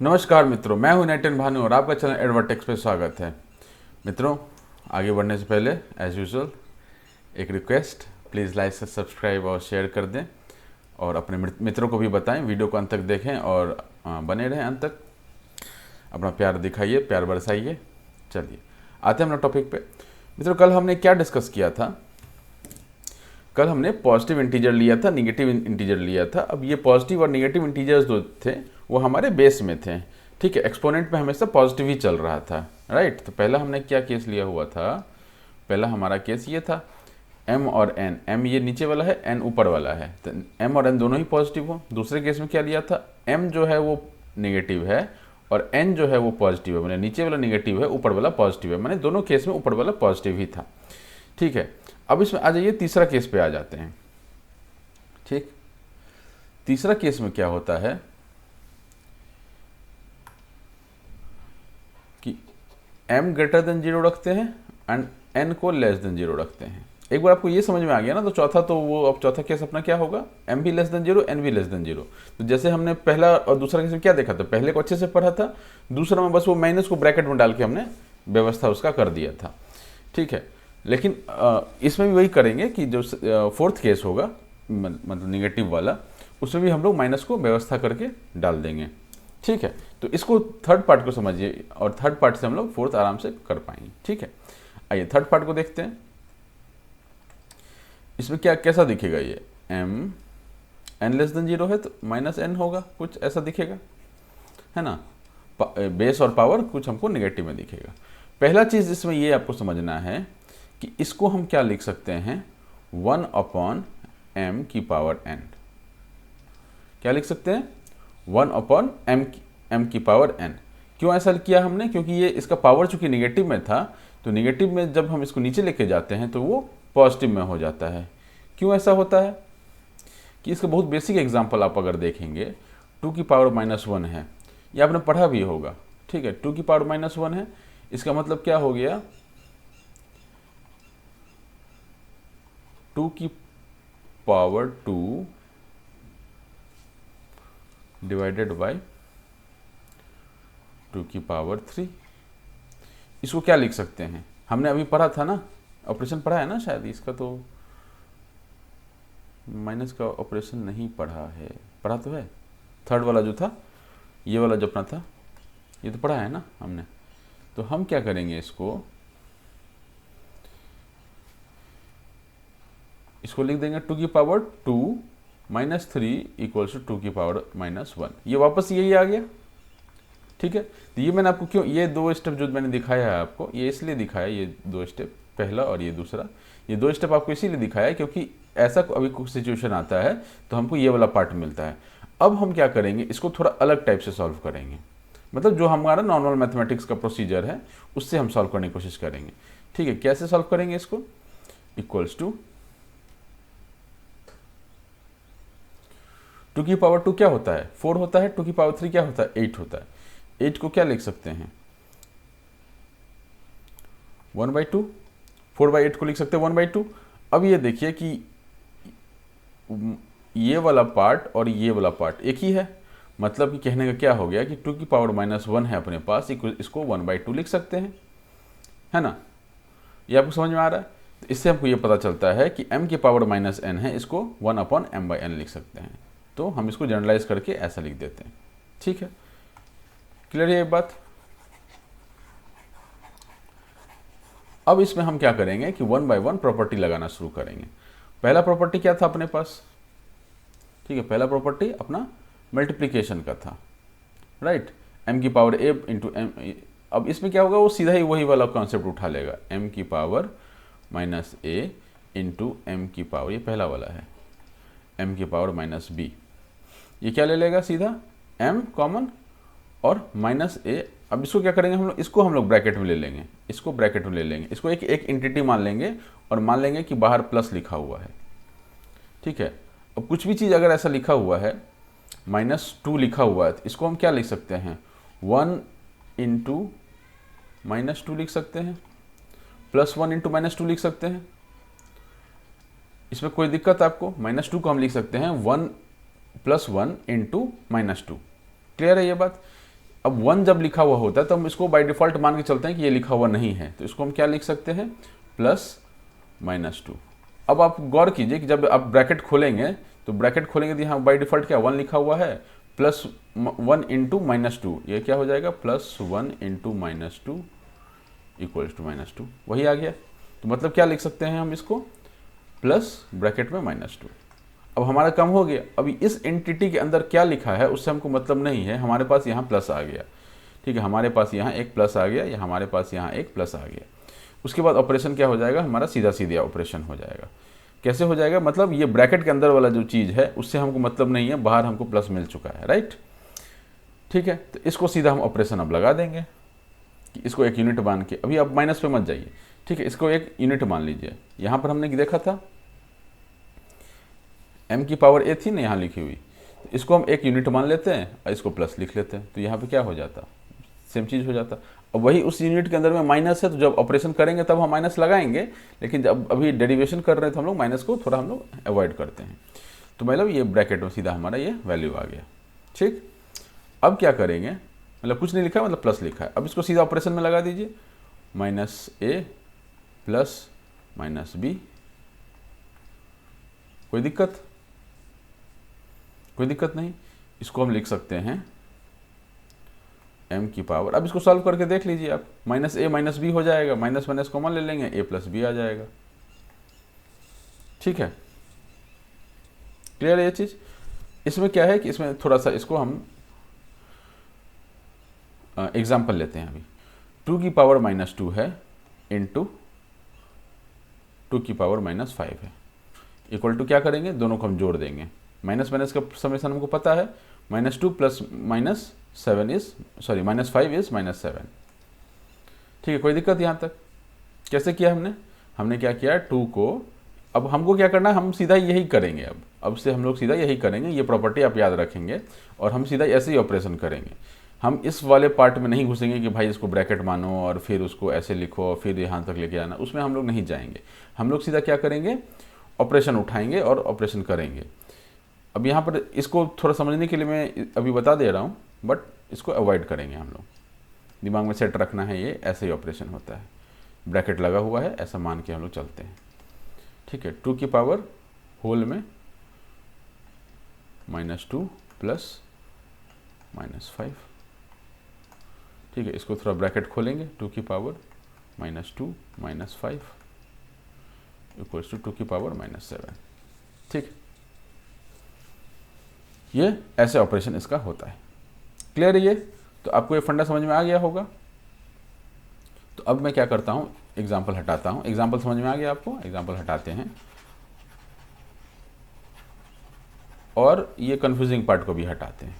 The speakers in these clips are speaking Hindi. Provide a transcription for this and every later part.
नमस्कार मित्रों, मैं हूं नेटन भानु और आपका चैनल एडवर्टेक्स पे स्वागत है। मित्रों, आगे बढ़ने से पहले एज यूजुअल एक रिक्वेस्ट, प्लीज़ लाइक से सब्सक्राइब और शेयर कर दें और अपने मित्रों को भी बताएं, वीडियो को अंत तक देखें और बने रहें अंत तक। अपना प्यार दिखाइए, प्यार बरसाइए। चलिए आते हैं अपना टॉपिक पे। मित्रों, कल हमने क्या डिस्कस किया था? कल हमने पॉजिटिव इंटीजर लिया था, निगेटिव इंटीजर लिया था। अब ये पॉजिटिव और निगेटिव इंटीजर्स जो थे वो हमारे बेस में थे, ठीक है। एक्सपोनेंट में हमेशा पॉजिटिव ही चल रहा था, राइट। तो पहला हमने क्या केस लिया हुआ था? पहला हमारा केस ये था m और n, m ये नीचे वाला है, n ऊपर वाला है, तो m और n दोनों ही पॉजिटिव हो। दूसरे केस में क्या लिया था? m जो है वो नेगेटिव है और n जो है वो पॉजिटिव है, मैंने नीचे वाला नेगेटिव है, ऊपर वाला पॉजिटिव है, मैंने दोनों केस में ऊपर वाला पॉजिटिव ही था, ठीक है। अब इसमें आ जाइए, तीसरा केस पे आ जाते हैं, ठीक। तीसरा केस में क्या होता है कि m ग्रेटर देन 0 रखते हैं एंड n को लेस देन 0 रखते हैं। एक बार आपको ये समझ में आ गया ना, तो चौथा तो वो अब चौथा केस अपना क्या होगा? m भी लेस देन 0, n भी लेस देन 0। तो जैसे हमने पहला और दूसरा केस में क्या देखा था, पहले को अच्छे से पढ़ा था, दूसरा में बस वो माइनस को ब्रैकेट में डाल के हमने व्यवस्था उसका कर दिया था, ठीक है। लेकिन इसमें भी वही करेंगे कि जो फोर्थ केस होगा, मतलब निगेटिव वाला, उसमें भी हम लोग माइनस को व्यवस्था करके डाल देंगे, ठीक है। तो इसको थर्ड पार्ट को समझिए और थर्ड पार्ट से हम लोग फोर्थ आराम से कर पाएंगे, ठीक है। आइए थर्ड पार्ट को देखते हैं। इसमें क्या कैसा दिखेगा? ये m n लेस देन 0 है तो माइनस n होगा, कुछ ऐसा दिखेगा, है ना। बेस और पावर कुछ हमको नेगेटिव में दिखेगा। पहला चीज इसमें ये आपको समझना है कि इसको हम क्या लिख सकते हैं? 1/m की पावर n। क्या लिख सकते हैं? 1/m की पावर n। क्यों ऐसा किया हमने? क्योंकि ये इसका पावर चूंकि निगेटिव में था, तो निगेटिव में जब हम इसको नीचे लेके जाते हैं तो वो पॉजिटिव में हो जाता है। क्यों ऐसा होता है? कि इसका बहुत बेसिक एग्जांपल आप अगर देखेंगे, 2 की पावर -1 है, ये आपने पढ़ा भी होगा, ठीक है। 2 की पावर -1 है, इसका मतलब क्या हो गया? 2 की पावर 2 डिवाइडेड बाय 2 की पावर 3। इसको क्या लिख सकते हैं? हमने अभी पढ़ा था ना, ऑपरेशन पढ़ा है ना शायद, इसका तो माइनस का ऑपरेशन नहीं पढ़ा है, पढ़ा तो है। थर्ड वाला जो था, ये वाला जो अपना था, ये तो पढ़ा है ना हमने। तो हम क्या करेंगे, इसको लिख देंगे 2 की पावर 2 -3 इक्वल्स टू 2 की पावर -1। ये वापस यही आ गया, ठीक है। तो ये मैंने आपको क्यों, ये दो स्टेप जो मैंने दिखाया है आपको, ये इसलिए दिखाया, ये दो स्टेप, पहला और ये दूसरा, ये दो स्टेप आपको इसीलिए दिखाया क्योंकि ऐसा अभी कुछ सिचुएशन आता है तो हमको ये वाला पार्ट मिलता है। अब हम क्या करेंगे, इसको थोड़ा अलग टाइप से सॉल्व करेंगे, मतलब जो हमारा नॉर्मल मैथमेटिक्स का प्रोसीजर है उससे हम सॉल्व करने की कोशिश करेंगे, ठीक है। कैसे सॉल्व करेंगे इसको? इक्वल्स टू 2 की पावर 2 क्या होता है? 4 होता है। 2 की पावर 3 क्या होता है? 8 होता है। 8 को क्या लिख सकते हैं? 1/2। 4/8 को लिख सकते हैं 1/2। अब ये देखिए कि ये वाला पार्ट और ये वाला पार्ट एक ही है, मतलब कि कहने का क्या हो गया कि 2 की पावर -1 है अपने पास, इसको 1/2 लिख सकते हैं, है ना। ये आपको समझ में आ रहा है? तो इससे हमको ये पता चलता है कि m की पावर -n है, इसको 1/m/n लिख सकते हैं। तो हम इसको जनरलाइज करके ऐसा लिख देते हैं, ठीक है। क्लियर है ये बात? अब इसमें हम क्या करेंगे कि 1 बाय 1 प्रॉपर्टी लगाना शुरू करेंगे। पहला प्रॉपर्टी क्या था अपने पास? ठीक है, पहला प्रॉपर्टी अपना मल्टीप्लीकेशन का था, राइट। m की पावर a इंटू एम। अब इसमें क्या होगा, वो सीधा ही वही वाला कॉन्सेप्ट उठा लेगा, m की पावर -a इंटू एम की पावर, ये पहला वाला है, m की पावर -b। ये क्या ले लेगा सीधा, m कॉमन और -a। अब इसको क्या करेंगे हम लोग, इसको हम लोग ब्रैकेट में ले लेंगे, इसको ब्रैकेट में ले लेंगे, इसको एक एंटिटी मान लेंगे और मान लेंगे कि बाहर प्लस लिखा हुआ है, ठीक है। अब कुछ भी चीज़ अगर ऐसा लिखा हुआ है, -2 लिखा हुआ है, तो इसको हम क्या लिख सकते हैं? 1 इंटू -2 लिख सकते हैं, +1 इंटू -2 लिख सकते हैं। इसमें कोई दिक्कत आपको? -2 को हम लिख सकते हैं 1 + 1 इंटू -2। क्लियर है ये बात? अब 1 जब लिखा हुआ होता है तो हम इसको बाय डिफ़ॉल्ट मान के चलते हैं कि ये लिखा हुआ नहीं है, तो इसको हम क्या लिख सकते हैं, +-2। अब आप गौर कीजिए कि जब आप ब्रैकेट खोलेंगे तो ब्रैकेट खोलेंगे तो यहाँ बाय डिफ़ॉल्ट क्या 1 लिखा हुआ है, +1 इंटू -2, ये क्या हो जाएगा, +1 इंटू -2 इक्वल्स टू -2, वही आ गया। तो मतलब क्या लिख सकते हैं हम इसको, प्लस ब्रैकेट में -2। अब हमारा काम हो गया। अभी इस एंटिटी के अंदर क्या लिखा है उससे हमको मतलब नहीं है, हमारे पास यहाँ प्लस आ गया, ठीक है, हमारे पास यहाँ एक प्लस आ गया, या हमारे पास यहाँ एक प्लस आ गया। उसके बाद ऑपरेशन क्या हो जाएगा, हमारा सीधा सीधा ऑपरेशन हो जाएगा। कैसे हो जाएगा, मतलब ये ब्रैकेट के अंदर वाला जो चीज़ है उससे हमको मतलब नहीं है, बाहर हमको प्लस मिल चुका है, राइट। ठीक है, तो इसको सीधा हम ऑपरेशन अब लगा देंगे कि इसको एक यूनिट मान के, अभी आप माइनस पे मत जाइए, ठीक है, इसको एक यूनिट मान लीजिए। यहाँ पर हमने देखा था m की पावर a थी ना यहाँ लिखी हुई, तो इसको हम एक यूनिट मान लेते हैं और इसको प्लस लिख लेते हैं, तो यहाँ पे क्या हो जाता, सेम चीज़ हो जाता। अब वही उस यूनिट के अंदर में माइनस है, तो जब ऑपरेशन करेंगे तब हम माइनस लगाएंगे, लेकिन जब अभी डेरिवेशन कर रहे थे हम लोग माइनस को थोड़ा हम लोग अवॉइड करते हैं। तो मतलब ये ब्रैकेट में सीधा हमारा ये वैल्यू आ गया। ठीक, अब क्या करेंगे, मतलब कुछ नहीं लिखा है, मतलब प्लस लिखा है, अब इसको सीधा ऑपरेशन में लगा दीजिए, -a प्लस -b। कोई दिक्कत, कोई दिक्कत नहीं। इसको हम लिख सकते हैं m की पावर, अब इसको सॉल्व करके देख लीजिए आप, -a -b हो जाएगा, माइनस माइनस कॉमन ले लेंगे, a + b आ जाएगा। ठीक है, क्लियर है ये चीज़। इसमें क्या है कि इसमें थोड़ा सा इसको हम एग्जाम्पल लेते हैं। अभी 2 की पावर -2 है इंटू 2 की पावर -5 है, इक्वल टू क्या करेंगे, दोनों को हम जोड़ देंगे। माइनस माइनस का समेशन हमको पता है, -2 + -7 इज सॉरी -5 इज -7। ठीक है, कोई दिक्कत यहाँ तक। कैसे किया हमने क्या किया, 2 को, अब हमको क्या करना है, हम सीधा यही करेंगे। अब से हम लोग सीधा यही करेंगे, ये प्रॉपर्टी आप याद रखेंगे और हम सीधा ऐसे ही ऑपरेशन करेंगे। हम इस वाले पार्ट में नहीं घुसेंगे कि भाई इसको ब्रैकेट मानो और फिर उसको ऐसे लिखो और फिर यहाँ तक लेके आना, उसमें हम लोग नहीं जाएंगे। हम लोग सीधा क्या करेंगे, ऑपरेशन उठाएंगे और ऑपरेशन करेंगे। अब यहाँ पर इसको थोड़ा समझने के लिए मैं अभी बता दे रहा हूँ, बट इसको अवॉइड करेंगे हम लोग, दिमाग में सेट रखना है, ये ऐसे ही ऑपरेशन होता है, ब्रैकेट लगा हुआ है ऐसा मान के हम लोग चलते हैं। ठीक है, 2 की पावर होल में -2 प्लस -5। ठीक है, इसको थोड़ा ब्रैकेट खोलेंगे, 2 की पावर -2 -5 इक्वल्स टू 2 की पावर -7। ठीक, ये ऐसे ऑपरेशन इसका होता है। क्लियर है ये, तो आपको ये फंडा समझ में आ गया होगा। तो अब मैं क्या करता हूँ, एग्जाम्पल हटाता हूँ। एग्जाम्पल समझ में आ गया आपको, एग्जाम्पल हटाते हैं और ये कंफ्यूजिंग पार्ट को भी हटाते हैं।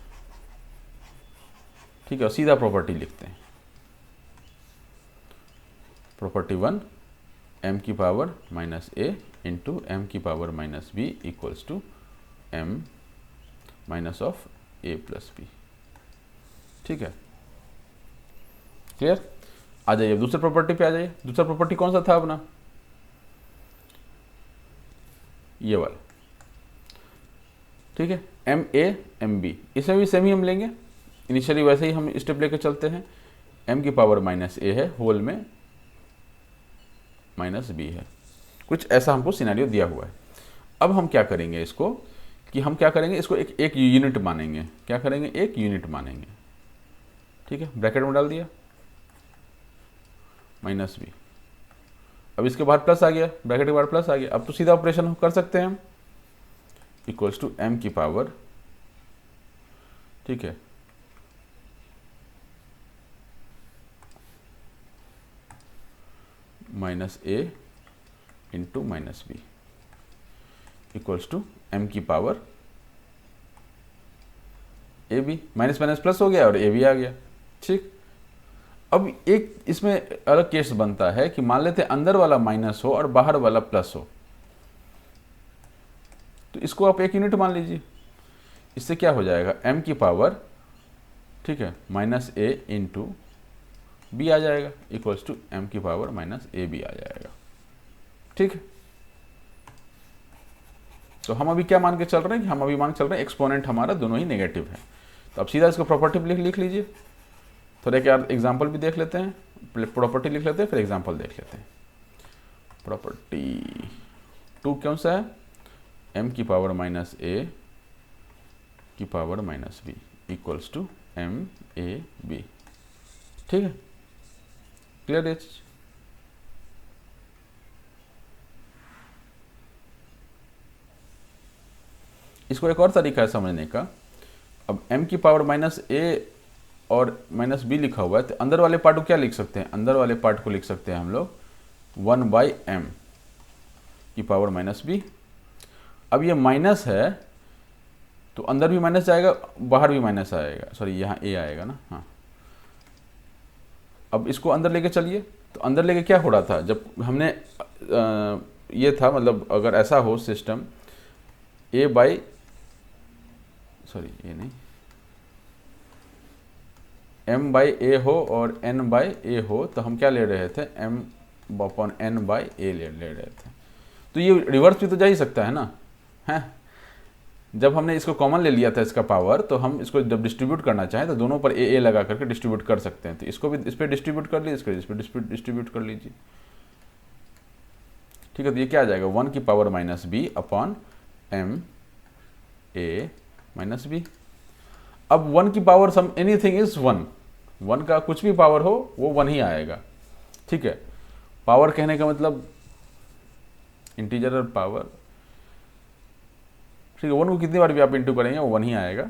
ठीक है, और सीधा प्रॉपर्टी लिखते हैं। प्रॉपर्टी 1, m की पावर -a इंटू m की power -b equals to m minus of a + b। ठीक है, क्लियर। आ जाइए दूसरे प्रॉपर्टी पे आ जाइए। दूसरा प्रॉपर्टी कौन सा था अपना, ये वाला। ठीक है, ma mb, इसमें भी सेम ही हम लेंगे, इनिशियली वैसे ही हम स्टेप लेके चलते हैं। m की पावर -a है, होल में -b है, कुछ ऐसा हमको सिनेरियो दिया हुआ है। अब हम क्या करेंगे इसको, कि हम क्या करेंगे, इसको एक यूनिट मानेंगे। क्या करेंगे, एक यूनिट मानेंगे। ठीक है, ब्रैकेट में डाल दिया -b, अब इसके बाद प्लस आ गया, ब्रैकेट के बाद प्लस आ गया। अब तो सीधा ऑपरेशन कर सकते हैं हम, इक्वल्स टू m की पावर, ठीक है, -a into -b equals to m की power ab, minus minus plus हो गया और a भी आ गया। ठीक, अब एक इसमें अलग केस बनता है कि मान लेते हैं अंदर वाला माइनस हो और बाहर वाला प्लस हो, तो इसको आप एक यूनिट मान लीजिए। इससे क्या हो जाएगा, m की पावर, ठीक है, -a इंटू b आ जाएगा इक्वल्स टू m की पावर -ab आ जाएगा। ठीक है, तो हम अभी क्या मान के चल रहे हैं कि हम अभी मान के चल रहे हैं एक्सपोनेंट हमारा दोनों ही नेगेटिव है। तो अब सीधा इसको प्रॉपर्टी लिख लीजिए, थोड़ा एक यार एग्जाम्पल भी देख लेते हैं, प्रॉपर्टी लिख लेते हैं, फिर एग्जाम्पल देख लेते हैं। प्रॉपर्टी 2 कौन सा है, m की पावर माइनस a की power minus b equals to m a b। ठीक है, क्लियर है चीज। इसको एक और तरीका है समझने का। अब m की पावर माइनस a और माइनस b लिखा हुआ है, तो अंदर वाले पार्ट को क्या लिख सकते हैं, अंदर वाले पार्ट को लिख सकते हैं हम लोग 1/m की पावर माइनस b। अब ये माइनस है तो अंदर भी माइनस जाएगा, बाहर भी माइनस आएगा, सॉरी यहाँ a आएगा ना, हाँ। अब इसको अंदर लेके चलिए, तो अंदर लेके क्या हो रहा था, जब हमने ये था, मतलब अगर ऐसा हो सिस्टम a बाई, सॉरी ये नहीं, m बाई ए हो और n बाई ए हो, तो हम क्या ले रहे थे, m अपॉन n बाई ए ले रहे थे। तो ये रिवर्स भी तो जा ही सकता है ना, है। जब हमने इसको कॉमन ले लिया था इसका पावर, तो हम इसको जब डिस्ट्रीब्यूट करना चाहें तो दोनों पर ए लगा करके डिस्ट्रीब्यूट कर सकते हैं। तो इसको भी इस पर डिस्ट्रीब्यूट कर लीजिए, इसको इस पर डिस्ट्रीब्यूट कर लीजिए। ठीक है, तो ये क्या आ जाएगा, 1 की power minus B upon m a minus B. अब 1 की पावर सम एनीथिंग इज 1, 1 का कुछ भी पावर हो वो 1 ही आएगा। ठीक है, पावर कहने का मतलब इंटीजर और पावर, ठीक है, 1 को कितनी बार भी आप इंटू करेंगे वो 1 ही आएगा।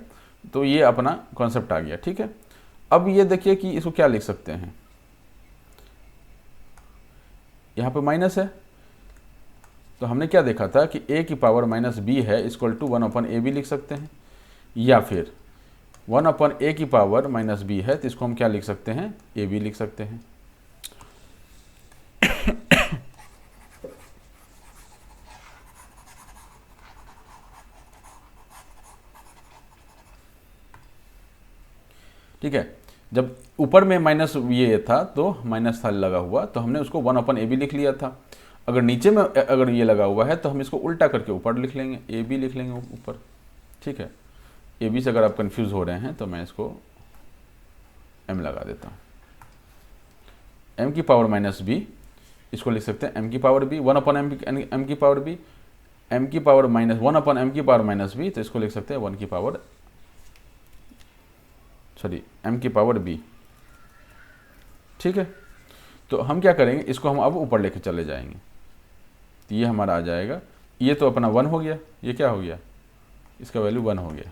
तो ये अपना कॉन्सेप्ट आ गया। ठीक है, अब ये देखिए कि इसको क्या लिख सकते हैं, यहाँ पे माइनस है, तो हमने क्या देखा था कि a की पावर माइनस b है इक्वल टू 1 अपन ए बी लिख सकते हैं, या फिर 1 अपन a की पावर माइनस b है तो इसको हम क्या लिख सकते हैं, ए बी लिख सकते हैं। ठीक है, जब ऊपर में माइनस ये था तो माइनस था लगा हुआ, तो हमने उसको 1 अपन ए बी लिख लिया था। अगर नीचे में अगर ये लगा हुआ है तो हम इसको उल्टा करके ऊपर लिख लेंगे, ए बी लिख लेंगे ऊपर। ठीक है, ए बी से अगर आप कंफ्यूज हो रहे हैं तो मैं इसको m लगा देता हूँ, m की पावर माइनस b, इसको लिख सकते हैं m की पावर b, 1 अपन m की पावर b, m की पावर माइनस 1 अपन m की पावर माइनस b, तो इसको लिख सकते हैं 1 की पावर, सॉरी m की पावर b। ठीक है, तो हम क्या करेंगे, इसको हम अब ऊपर लेके चले जाएंगे, तो ये हमारा आ जाएगा, ये तो अपना 1 हो गया, ये क्या हो गया, इसका वैल्यू 1 हो गया,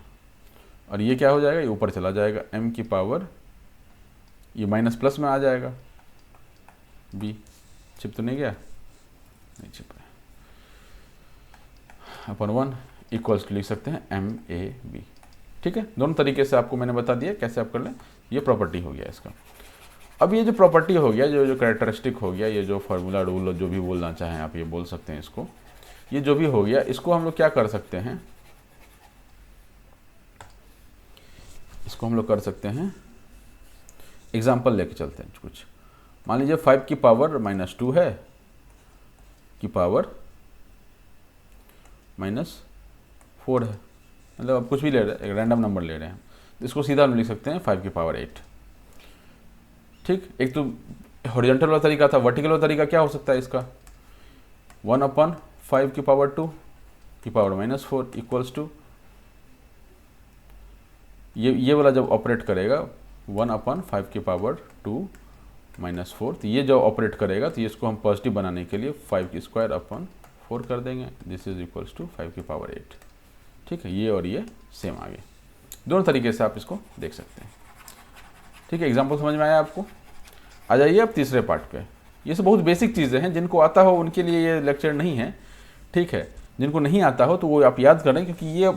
और ये क्या हो जाएगा, ये ऊपर चला जाएगा, m की पावर, ये माइनस प्लस में आ जाएगा, b छिप तो नहीं गया, नहीं छिप है, अपन 1 इक्वल्स टू लिख सकते हैं m a b। ठीक है, दोनों तरीके से आपको मैंने बता दिया कैसे आप कर लें। ये प्रॉपर्टी हो गया इसका। अब ये जो प्रॉपर्टी हो गया, जो कैरेक्टरिस्टिक हो गया, ये जो फार्मूला रूल जो भी बोलना चाहें आप ये बोल सकते हैं इसको, ये जो भी हो गया, इसको हम लोग क्या कर सकते हैं, इसको हम लोग कर सकते हैं एग्जाम्पल लेके चलते हैं कुछ। मान लीजिए 5 की पावर माइनस 2 है की पावर माइनस 4 है, मतलब आप कुछ भी ले रहे हैं, एक रैंडम नंबर ले रहे हैं, तो इसको सीधा हम लिख सकते हैं 5 की पावर 8। ठीक, एक तो हॉरिजॉन्टल वाला तरीका था, वर्टिकल वाला तरीका क्या हो सकता है इसका, 1 अपन 5 की पावर 2 की पावर माइनस 4 इक्वल्स टू, ये वाला जब ऑपरेट करेगा 1 अपन 5 की पावर 2 माइनस 4, तो ये जब ऑपरेट करेगा तो इसको हम पॉजिटिव बनाने के लिए 5 की स्क्वायर अपन 4 कर देंगे, दिस इज इक्वल्स टू 5 की पावर 8। ठीक है, ये और ये सेम आ गए, दोनों तरीके से आप इसको देख सकते हैं। ठीक है, एग्जाम्पल समझ में आया आपको। आ जाइए अब तीसरे पार्ट पे। ये सब बहुत बेसिक चीज़ें हैं, जिनको आता हो उनके लिए ये लेक्चर नहीं है। ठीक है, जिनको नहीं आता हो तो वो आप याद करें, क्योंकि ये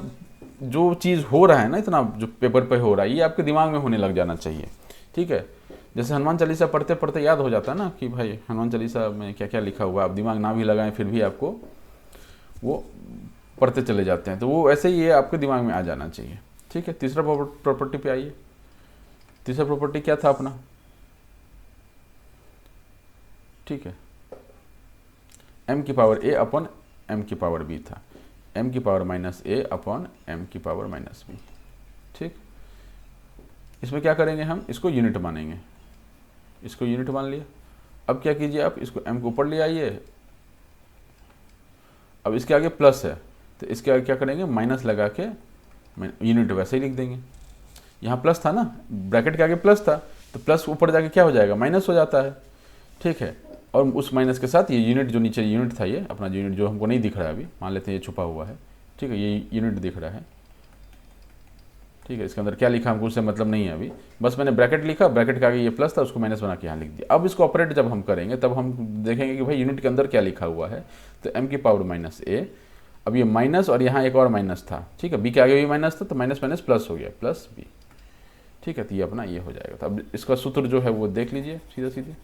जो चीज़ हो रहा है ना, इतना जो पेपर पे हो रहा है, ये आपके दिमाग में होने लग जाना चाहिए। ठीक है, जैसे हनुमान चालीसा पढ़ते पढ़ते याद हो जाता है ना कि भाई हनुमान चालीसा में क्या क्या लिखा हुआ है, आप दिमाग ना भी लगाएं फिर भी आपको वो पढ़ते चले जाते हैं, तो वो ऐसे ही ये आपके दिमाग में आ जाना चाहिए। ठीक है, तीसरा प्रॉपर्टी पे आइए। तीसरा प्रॉपर्टी क्या था अपना, ठीक है, m की पावर a अपन m की पावर b था, m की power minus a upon m की पावर माइनस b। ठीक, इसमें क्या करेंगे हम, इसको यूनिट मानेंगे, इसको यूनिट मान लिया। अब क्या कीजिए आप, इसको m को ऊपर ले आइए, अब इसके आगे प्लस है तो इसके आगे क्या करेंगे, माइनस लगा के यूनिट वैसे ही लिख देंगे। यहाँ प्लस था ना, ब्रैकेट के आगे प्लस था, तो प्लस ऊपर जाके क्या हो जाएगा, माइनस हो जाता है, ठीक है। और उस माइनस के साथ ये यूनिट जो नीचे यूनिट था, ये अपना यूनिट जो हमको नहीं दिख रहा है अभी, मान लेते हैं ये छुपा हुआ है, ठीक है, ये यूनिट दिख रहा है, ठीक है। इसके अंदर क्या लिखा हमको उससे मतलब नहीं है अभी, बस मैंने ब्रैकेट लिखा, ब्रैकेट के आगे ये प्लस था, उसको माइनस बना के यहाँ लिख दिया। अब इसको ऑपरेट जब हम करेंगे तब हम देखेंगे कि भाई यूनिट के अंदर क्या लिखा हुआ है, तो m की पावर माइनस a, अब ये माइनस और यहाँ एक और माइनस था, ठीक है, b के आगे भी माइनस था तो माइनस माइनस प्लस हो गया, प्लस b, ठीक है। तो ये अपना ये हो जाएगा। तो अब इसका सूत्र जो है वो देख लीजिए सीधा सीधे,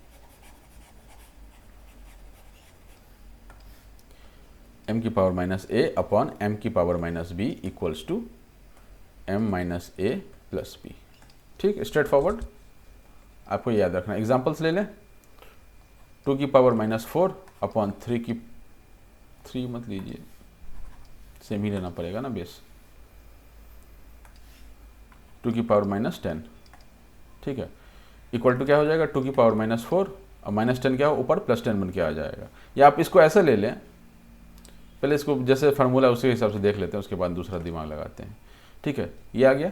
m की power minus a upon m की power minus b equals to m minus a plus b, ठीक, स्ट्रेट फॉरवर्ड। आपको याद रखना, एग्जाम्पल्स ले लें, 2 की पावर माइनस 4 अपॉन 3 मत लीजिए, सेम ही लेना पड़ेगा ना बेस, 2 की पावर माइनस 10, ठीक है, इक्वल टू क्या हो जाएगा, 2 की पावर माइनस 4 और माइनस 10 क्या हो ऊपर, प्लस 10 बन के आ जाएगा। या आप इसको ऐसे ले लें, पहले इसको जैसे फार्मूला उसी हिसाब से देख लेते हैं, उसके बाद दूसरा दिमाग लगाते हैं, ठीक है। ये आ गया,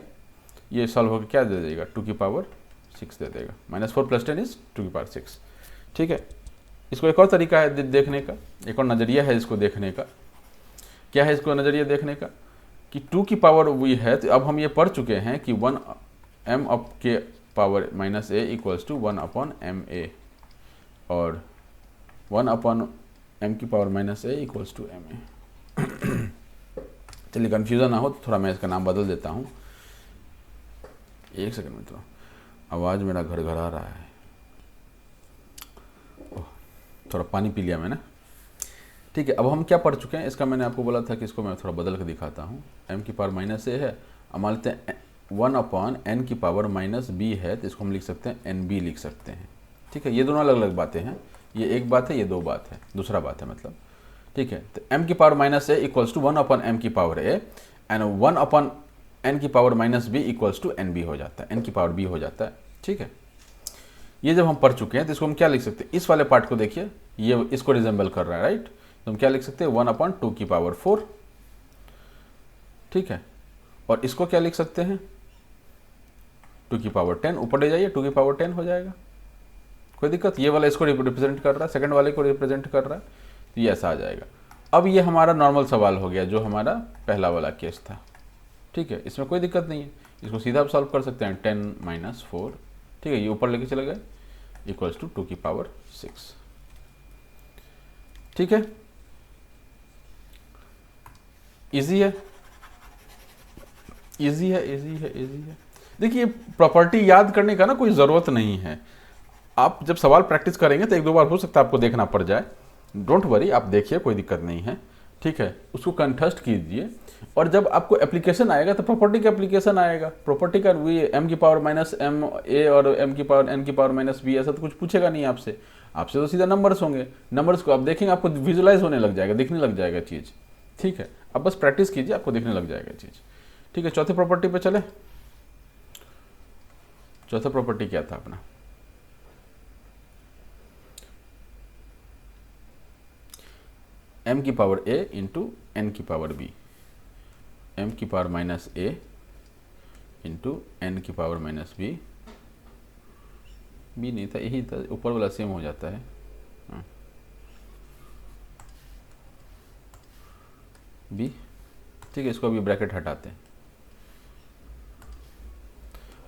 ये सॉल्व होकर क्या दे देगा, 2 की पावर 6 दे देगा, -4 + 10 इज 2 की पावर 6, ठीक है। इसको एक और तरीका है देखने का, एक और नज़रिया है इसको देखने का। क्या है इसको नज़रिया देखने का, कि 2 की पावर वही है, तो अब हम ये पढ़ चुके हैं कि 1 m अप के power minus a equals to 1 upon ma, और 1 अपॉन m की power minus a equals to ma। चलिए कन्फ्यूज़न ना हो तो थोड़ा मैं इसका नाम बदल देता हूँ। एक सेकंड में, तो आवाज़ मेरा घर घर आ रहा है, थोड़ा पानी पी लिया मैंने, ठीक है। अब हम क्या पढ़ चुके हैं, इसका मैंने आपको बोला था कि इसको मैं थोड़ा बदल के दिखाता हूँ। m की पावर माइनस a है, अब मान लेते हैं 1 अपॉन n की पावर माइनस b है, तो इसको हम लिख सकते हैं nb लिख सकते हैं, ठीक है। ये दोनों अलग अलग बातें हैं, ये एक बात है, ये दो बात है, दूसरा बात है मतलब, ठीक है। तो m की power minus a equals to 1 upon m की power a and 1 upon n की power minus b equals to nb हो जाता है, n की पावर b हो जाता है, ठीक है। ये जब हम पढ़ चुके हैं तो इसको हम क्या लिख सकते हैं, इस वाले पार्ट को देखिए, ये इसको रिजेंबल कर रहा है, राइट। तो हम क्या लिख सकते हैं, 1 अपॉन 2 की पावर 4, ठीक है। और इसको क्या लिख सकते हैं, 2 की पावर 10, ऊपर ले जाइए 2 की पावर 10 हो जाएगा, कोई दिक्कत। ये वाला इसको रिप्रेजेंट कर रहा है, सेकंड वाले को रिप्रेजेंट कर रहा है, तो ये ऐसा आ जाएगा। अब ये हमारा नॉर्मल सवाल हो गया, जो हमारा पहला वाला केस था, ठीक है। इसमें कोई दिक्कत नहीं है, इसको सीधा आप सॉल्व कर सकते हैं, 10 - 4, ठीक है, ये ऊपर लेके चले गए, इक्वल्स टू 2 की पावर 6, ठीक है। इजी है, इजी है, इजी है, इजी है। देखिए प्रॉपर्टी याद करने का ना कोई ज़रूरत नहीं है, आप जब सवाल प्रैक्टिस करेंगे तो एक दो बार हो सकता है आपको देखना पड़ जाए, डोंट वरी, आप देखिए कोई दिक्कत नहीं है, ठीक है। उसको कंठस्थ कीजिए, और जब आपको एप्लीकेशन आएगा तो प्रॉपर्टी का एप्लीकेशन आएगा, प्रॉपर्टी का वही m की पावर माइनस m a और m की पावर n की पावर माइनस b, ऐसा तो कुछ पूछेगा नहीं आपसे, आपसे तो सीधा नंबर्स होंगे, नंबर्स को आप देखेंगे, आपको विजुलाइज होने लग जाएगा, दिखने लग जाएगा चीज़, ठीक है। अब बस प्रैक्टिस कीजिए, आपको दिखने लग जाएगा चीज़, ठीक है। चौथी प्रॉपर्टी पे चले, चौथा प्रॉपर्टी क्या था अपना, m की पावर a इंटू n की पावर b, m की power minus a into n की पावर माइनस b, b नहीं था, यही था, ऊपर वाला सेम हो जाता है, b, ठीक है। इसको अभी ब्रैकेट हटाते हैं,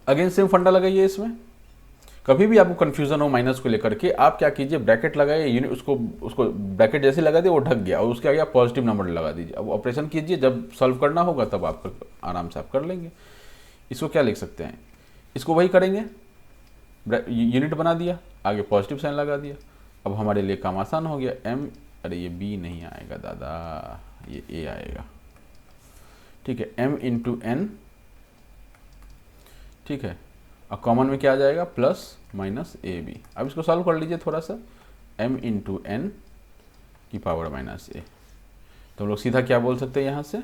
अगेन सेम फंडा लगाइए इसमें। कभी भी आपको कंफ्यूजन हो माइनस को लेकर के, आप क्या कीजिए, ब्रैकेट लगाइए, यूनिट उसको ब्रैकेट जैसे लगा दिए वो ढक गया, और उसके आगे आप पॉजिटिव नंबर लगा दीजिए। अब ऑपरेशन कीजिए, जब सॉल्व करना होगा तब आप आराम से आप कर लेंगे। इसको क्या लिख सकते हैं, इसको वही करेंगे, यूनिट बना दिया, आगे पॉजिटिव साइन लगा दिया, अब हमारे लिए काम आसान हो गया। m, अरे ये b नहीं आएगा दादा, ये a आएगा, ठीक है, m इंटू n, ठीक है। और कॉमन में क्या आ जाएगा, प्लस माइनस ए बी। अब इसको सॉल्व कर लीजिए थोड़ा सा, m इंटू n की पावर माइनस a, तो हम लोग सीधा क्या बोल सकते हैं यहाँ से,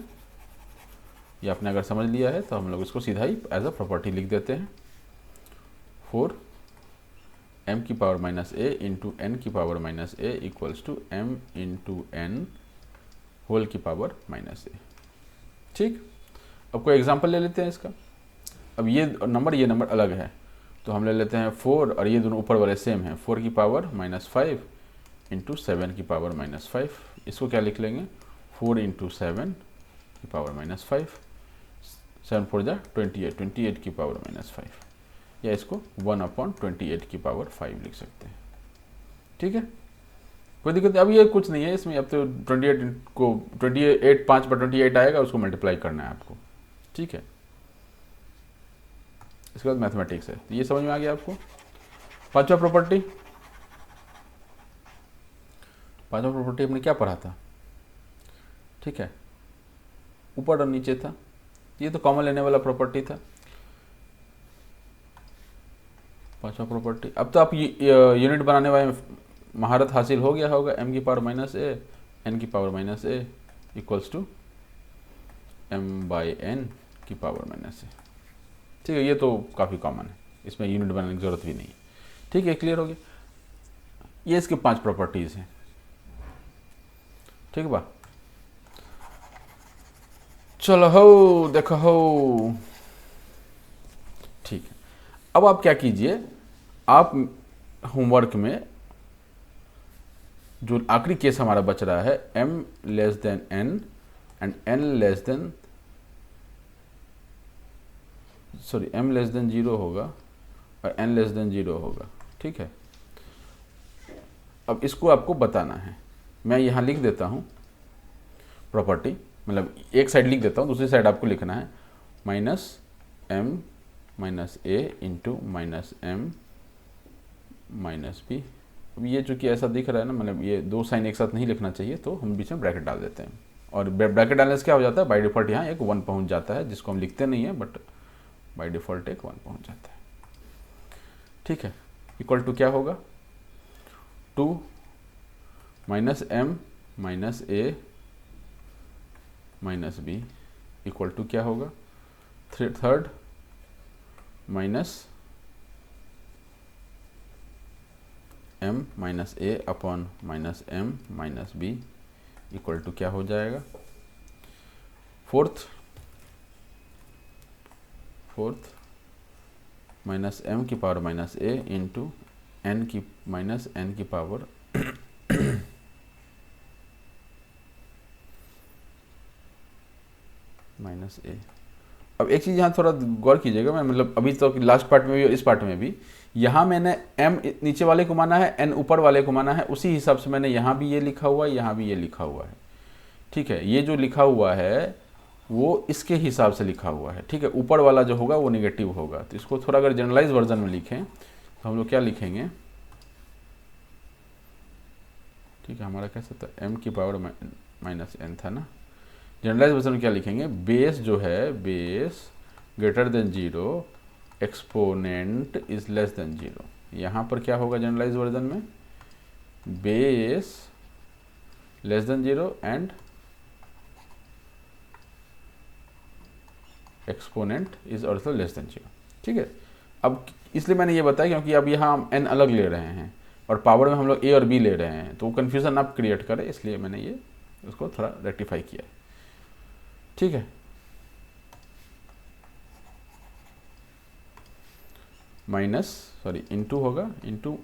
ये आपने अगर समझ लिया है तो हम लोग इसको सीधा ही एज अ प्रॉपर्टी लिख देते हैं, 4 m की power minus a into n की power minus a equals to m into n whole की पावर माइनस a। ठीक, अब कोई एग्जांपल ले लेते हैं इसका। अब ये नंबर अलग है, तो हम ले लेते हैं 4 और ये दोनों ऊपर वाले सेम हैं, 4 की पावर माइनस 5 इंटू 7 की पावर माइनस 5। इसको क्या लिख लेंगे, 4 इंटू 7 की पावर माइनस 5, 7 4 जा 28, 28 की पावर माइनस 5, या इसको 1/28 की पावर 5 लिख सकते हैं। ठीक है, कोई दिक्कत नहीं। अब ये कुछ नहीं है इसमें, अब तो 28 को 28 5/28 आएगा, उसको मल्टीप्लाई करना है आपको। ठीक है, इसके बाद मैथमेटिक्स है, तो ये समझ में आ गया आपको। पांचवा प्रॉपर्टी हमने क्या पढ़ा था, ठीक है, ऊपर और नीचे था, ये तो कॉमन लेने वाला प्रॉपर्टी था। पांचवा प्रॉपर्टी, अब तो आप यूनिट बनाने वाले महारत हासिल हो गया होगा। m की पावर माइनस a n की power minus a equals to m/n की पावर माइनस a। ठीक है, ये तो काफ़ी कॉमन है, इसमें यूनिट बनाने की ज़रूरत भी नहीं है। ठीक है, क्लियर हो गया। ये इसके 5 प्रॉपर्टीज़ हैं। ठीक बा, चलो हो देखो हो। ठीक है, अब आप क्या कीजिए, आप होमवर्क में जो आखिरी केस हमारा बच रहा है m less than n and n less than m less than 0 होगा और n लेस देन 0 होगा। ठीक है, अब इसको आपको बताना है। मैं यहाँ लिख देता हूँ प्रॉपर्टी, मतलब एक साइड लिख देता हूँ, दूसरी साइड आपको लिखना है minus m minus a into minus m minus b। अब ये चूँकि ऐसा दिख रहा है ना, मतलब ये दो साइन एक साथ नहीं लिखना चाहिए, तो हम बीच में ब्रैकेट डाल देते हैं, और ब्रैकेट डालने से क्या हो जाता है, बाय डिफ़ॉल्ट यहाँ एक 1 पहुँच जाता है, जिसको हम लिखते नहीं है, बट बाय डिफ़ॉल्ट एक 1 पहुँच जाता है। ठीक है, इक्वल टू क्या होगा, 2 minus m minus a minus b equal to क्या होगा, third minus m minus a upon minus m minus b equal to क्या हो जाएगा, फोर्थ माइनस m की power minus a into n की माइनस n की पावर माइनस a। अब एक चीज़ यहाँ थोड़ा गौर कीजिएगा, मैं मतलब अभी तो लास्ट पार्ट में भी और इस पार्ट में भी, यहाँ मैंने m नीचे वाले को माना है, n ऊपर वाले को माना है, उसी हिसाब से मैंने यहाँ भी ये लिखा हुआ है, यहाँ भी ये लिखा हुआ है। ठीक है, ये जो लिखा हुआ है वो इसके हिसाब से लिखा हुआ है। ठीक है, ऊपर वाला जो होगा वो नेगेटिव होगा, तो इसको थोड़ा अगर जनरलाइज वर्जन में लिखें तो हम लोग क्या लिखेंगे, ठीक है, हमारा कैसा था, m की पावर माइनस n था ना, जनरलाइज वर्जन में क्या लिखेंगे, बेस जो है, base greater than 0, exponent is less than 0। यहाँ पर क्या होगा जनरलाइज वर्जन में, base less than 0 and exponent is also less than 0। ठीक है, अब इसलिए मैंने ये बताया क्योंकि अब यहाँ हम n अलग ले रहे हैं और पावर में हम लोग a और b ले रहे हैं, तो वो कन्फ्यूज़न आप क्रिएट करें, इसलिए मैंने ये उसको थोड़ा रेक्टिफाई किया है। ठीक है, इंटू होगा, इंटू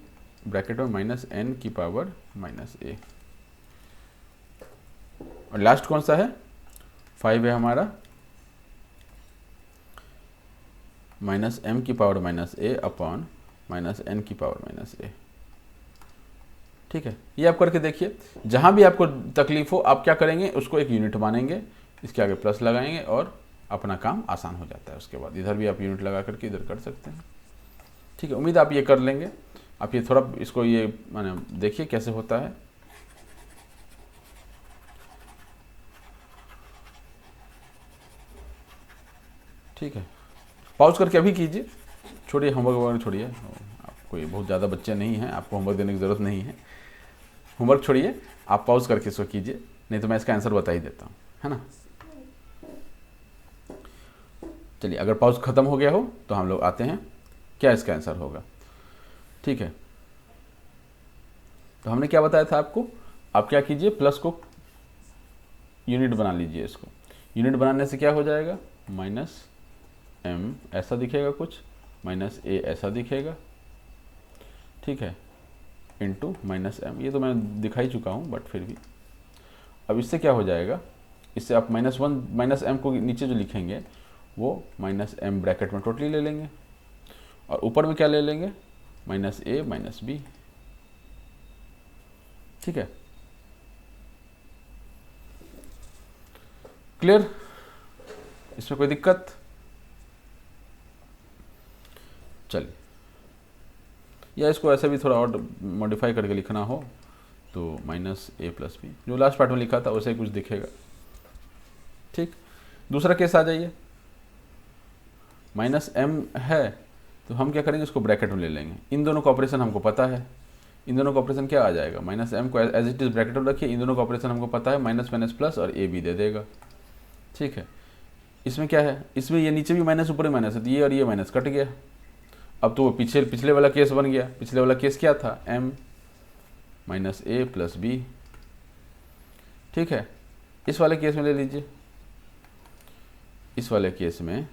ब्रैकेट में माइनस n की पावर माइनस a, और लास्ट कौन सा है, 5 है हमारा, माइनस m की power minus a upon minus n की पावर माइनस a। ठीक है, ये आप करके देखिए, जहाँ भी आपको तकलीफ हो आप क्या करेंगे, उसको एक यूनिट मानेंगे, इसके आगे प्लस लगाएंगे और अपना काम आसान हो जाता है। उसके बाद इधर भी आप यूनिट लगा करके इधर कर सकते हैं। ठीक है, उम्मीद आप ये कर लेंगे। आप ये थोड़ा इसको ये माने देखिए कैसे होता है। ठीक है, पॉज करके अभी कीजिए, छोड़िए होमवर्क वगैरह छोड़िए, आपको ये बहुत ज़्यादा बच्चे नहीं हैं, आपको होमवर्क देने की ज़रूरत नहीं है, होमवर्क छोड़िए, आप पॉज करके इसको कीजिए, नहीं तो मैं इसका आंसर बता ही देता हूँ, है ना। चलिए, अगर पॉज ख़त्म हो गया हो तो हम लोग आते हैं क्या इसका आंसर होगा। ठीक है, तो हमने क्या बताया था आपको, आप क्या कीजिए, प्लस को यूनिट बना लीजिए। इसको यूनिट बनाने से क्या हो जाएगा, माइनस एम ऐसा दिखेगा कुछ, माइनस ए ऐसा दिखेगा, ठीक है, इंटू माइनस एम। ये तो मैं दिखा ही चुका हूँ, बट फिर भी अब इससे क्या हो जाएगा, इससे आप -1 माइनस एम को नीचे जो लिखेंगे वो माइनस एम ब्रैकेट में टोटली ले लेंगे, और ऊपर में क्या ले लेंगे, माइनस ए माइनस बी। ठीक है, क्लियर, इसमें कोई दिक्कत। चलिए, या इसको ऐसे भी थोड़ा और मॉडिफाई करके लिखना हो तो माइनस ए प्लस बी, जो लास्ट पार्ट में लिखा था वैसे ही कुछ दिखेगा। ठीक, दूसरा केस आ जाइए, माइनस एम है तो हम क्या करेंगे, इसको ब्रैकेट में ले लेंगे। इन दोनों का ऑपरेशन हमको पता है, इन दोनों का ऑपरेशन क्या आ जाएगा, माइनस एम को एज इट इज ब्रैकेट में रखिए, इन दोनों का ऑपरेशन हमको पता है, माइनस माइनस प्लस और ए बी दे देगा। ठीक है, इसमें क्या है, इसमें ये नीचे भी माइनस ऊपर भी माइनस है, तो ये और ये माइनस कट गया। अब तो वो पिछले वाला केस बन गया। पिछले वाला केस क्या था, एम माइनस ए प्लस बी। ठीक है, इस वाले केस में ले लीजिए, इस वाले केस में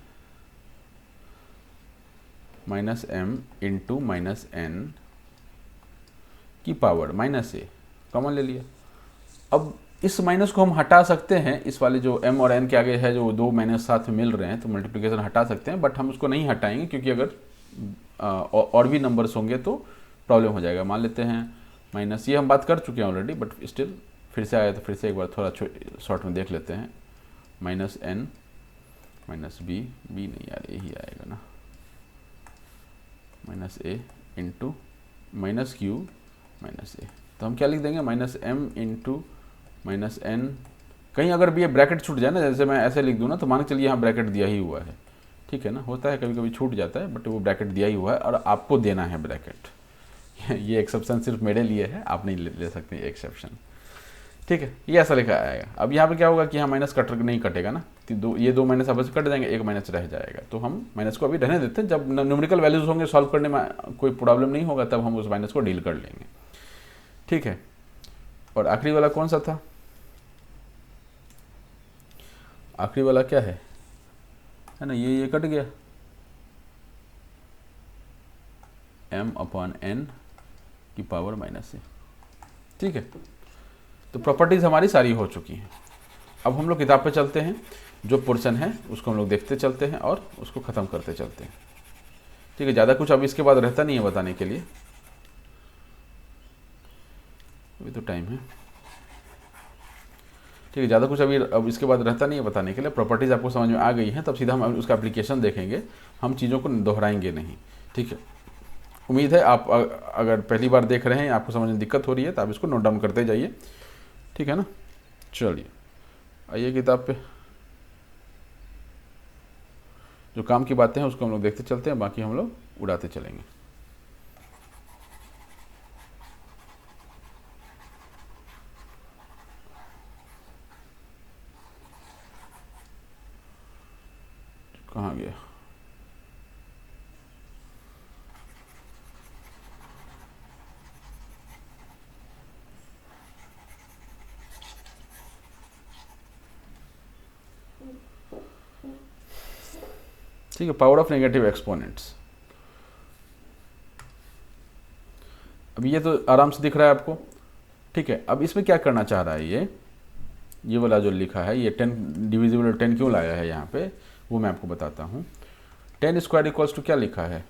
minus M into minus N की पावर माइनस ए कॉमन ले लिया। अब इस माइनस को हम हटा सकते हैं, इस वाले जो m और n के आगे है जो दो माइनस साथ में मिल रहे हैं, तो मल्टीप्लिकेशन हटा सकते हैं, बट हम उसको नहीं हटाएंगे क्योंकि अगर और भी नंबर्स होंगे तो प्रॉब्लम हो जाएगा। मान लेते हैं माइनस, ये हम बात कर चुके हैं ऑलरेडी, बट स्टिल फिर से आया तो फिर से एक बार थोड़ा शॉर्ट में देख लेते हैं। Minus N minus B, B नहीं यार यही आएगा ना, minus A into minus Q minus A, तो हम क्या लिख देंगे, minus M into minus N. कहीं अगर भी ये ब्रैकेट छूट जाए ना, जैसे मैं ऐसे लिख दूँ ना, तो मान के चलिए यहाँ ब्रैकेट दिया ही हुआ है, ठीक है ना, होता है कभी कभी छूट जाता है, बट वो ब्रैकेट दिया ही हुआ है और आपको देना है ब्रैकेट। ये एक्सेप्शन सिर्फ मेरे लिए है, आप नहीं ले सकते ये एक्सेप्शन। ठीक है, ये ऐसा लिखा आएगा। अब यहाँ पे क्या होगा कि यहाँ माइनस कट नहीं कटेगा ना, ये दो माइनस आपस कट जाएंगे, एक माइनस रह जाएगा, तो हम माइनस को अभी रहने देते हैं। जब न्यूमेरिकल वैल्यूज होंगे, सॉल्व करने में कोई प्रॉब्लम नहीं होगा, तब हम उस माइनस को डील कर लेंगे। ठीक है, और आखिरी वाला कौन सा था, आखिरी वाला क्या है ना, ये कट गया, m अपॉन n की पावर माइनस ए। ठीक है, तो प्रॉपर्टीज हमारी सारी हो चुकी हैं। अब हम लोग किताब पे चलते हैं, जो पोर्शन है उसको हम लोग देखते चलते हैं और उसको ख़त्म करते चलते हैं। ठीक है, ज़्यादा कुछ अब इसके बाद रहता नहीं है बताने के लिए, अभी तो टाइम है। ठीक है, ज़्यादा कुछ अब इसके बाद रहता नहीं है बताने के लिए। प्रॉपर्टीज़ आपको समझ में आ गई हैं, तब सीधा हम उसका एप्लीकेशन देखेंगे, हम चीज़ों को दोहराएंगे नहीं। ठीक है, उम्मीद है आप अगर पहली बार देख रहे हैं, आपको समझ में दिक्कत हो रही है, तो आप इसको नोट डाउन करते जाइए। ठीक है ना, चलिए आइए किताब पे, जो काम की बातें हैं उसको हम लोग देखते चलते हैं, बाकी हम लोग उड़ाते चलेंगे। कहाँ गया, ठीक है, पावर ऑफ नेगेटिव एक्सपोनेंट्स। अब ये तो आराम से दिख रहा है आपको। ठीक है, अब इसमें क्या करना चाह रहा है, ये वाला जो लिखा है, ये 10 डिविजिबल 10 क्यों लाया है यहाँ पे, वो मैं आपको बताता हूँ। 10 स्क्वायर इक्वल्स टू क्या लिखा है,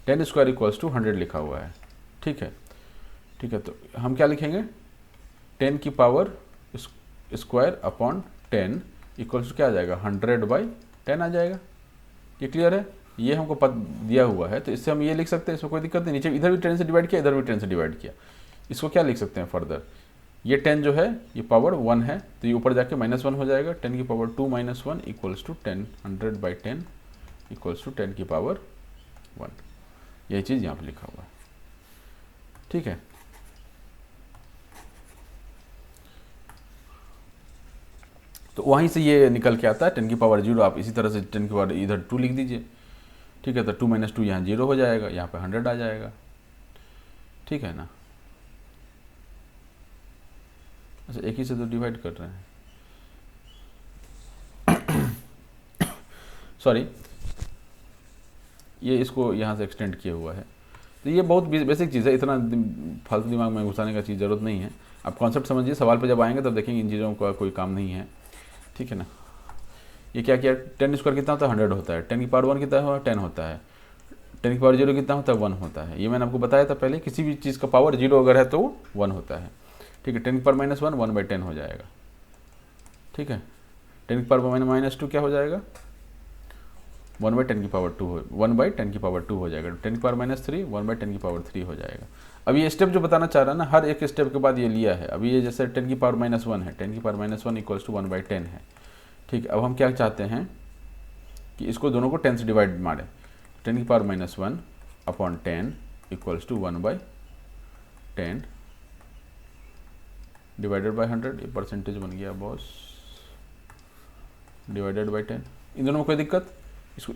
10 स्क्वायर इक्वल्स टू 100 लिखा हुआ है। ठीक है, ठीक है, तो हम क्या लिखेंगे, 10 की power square upon 10 equals to क्या आ जाएगा, 100/10 आ जाएगा। ये क्लियर है, ये हमको पद दिया हुआ है, तो इससे हम ये लिख सकते हैं, इसमें कोई दिक्कत नहीं। नीचे इधर भी 10 से डिवाइड किया, इधर भी 10 से डिवाइड किया, इसको क्या लिख सकते हैं फर्दर, ये 10 जो है ये पावर 1 है, तो ये ऊपर जाके -1 हो जाएगा। 10 की power 2 - 1 equals to 10, 100/10 equals to 10 की पावर 1। यही चीज़ यहाँ पर लिखा हुआ है। ठीक है, तो वहीं से ये निकल के आता है 10 की पावर 0। आप इसी तरह से 10 की पावर इधर 2 लिख दीजिए, ठीक है। तो 2 - 2 यहाँ 0 हो जाएगा, यहाँ पे 100 आ जाएगा, ठीक है ना। अच्छा, एक ही से तो डिवाइड कर रहे हैं, सॉरी, ये इसको यहाँ से एक्सटेंड किया हुआ है। तो ये बहुत बेसिक चीज़ है, इतना फालतू दिमाग में घुसाने का चीज़ ज़रूरत नहीं है। आप कॉन्सेप्ट समझिए, सवाल पे जब आएंगे तब देखेंगे इन चीज़ों का कोई काम नहीं है, ठीक है ना। ये क्या किया, 10 स्क्वायर कितना होता है 100 होता है, 10 की पावर 1 कितना हुआ 10 होता है, 10 की पावर 0 कितना होता है 1 होता है। ये मैंने आपको बताया था पहले, किसी भी चीज़ का पावर 0 अगर है तो 1 होता है, ठीक है। 10 की पावर -1 1/10 हो जाएगा, ठीक है। 10 की पावर -2 क्या हो जाएगा 1/10 की पावर 2 हो, 1/10 की पावर 2 हो जाएगा। 10 की पावर -3 1/10 की पावर 3 हो जाएगा। अब ये स्टेप जो बताना चाह रहा है ना, हर एक स्टेप के बाद ये लिया है। अभी ये जैसे 10 की पावर -1 है, 10 की पावर -1 इक्वल्स टू 1/10 है, ठीक है। अब हम क्या चाहते हैं कि इसको दोनों को 10 से डिवाइड मारें। 10 की power -1 upon 10 equals to 1/10 divided by 100। ये परसेंटेज बन गया बॉस, डिवाइडेड बाई 10। इन दोनों में कोई दिक्कत,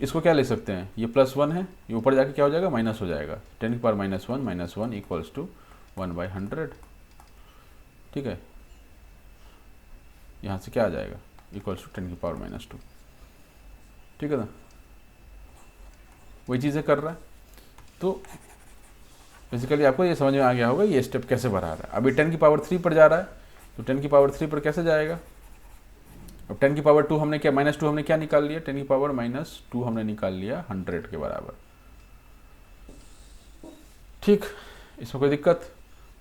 इसको क्या ले सकते हैं, ये +1 है, ये ऊपर जाके क्या हो जाएगा माइनस हो जाएगा। 10 की पावर -1 इक्वल्स टू 1/100, ठीक है। यहाँ से क्या आ जाएगा इक्वल्स टू 10 की पावर -2, ठीक है ना। वही चीज़ें कर रहा है। तो बेसिकली आपको ये समझ में आ गया होगा ये स्टेप कैसे बढ़ा रहा है। अभी 10 की पावर 3 पर जा रहा है, तो 10 की पावर 3 पर कैसे जाएगा। अब 10 की पावर 2 हमने क्या -2 हमने क्या निकाल लिया, 10 की पावर -2 हमने निकाल लिया 100 के बराबर, ठीक। इसमें कोई दिक्कत।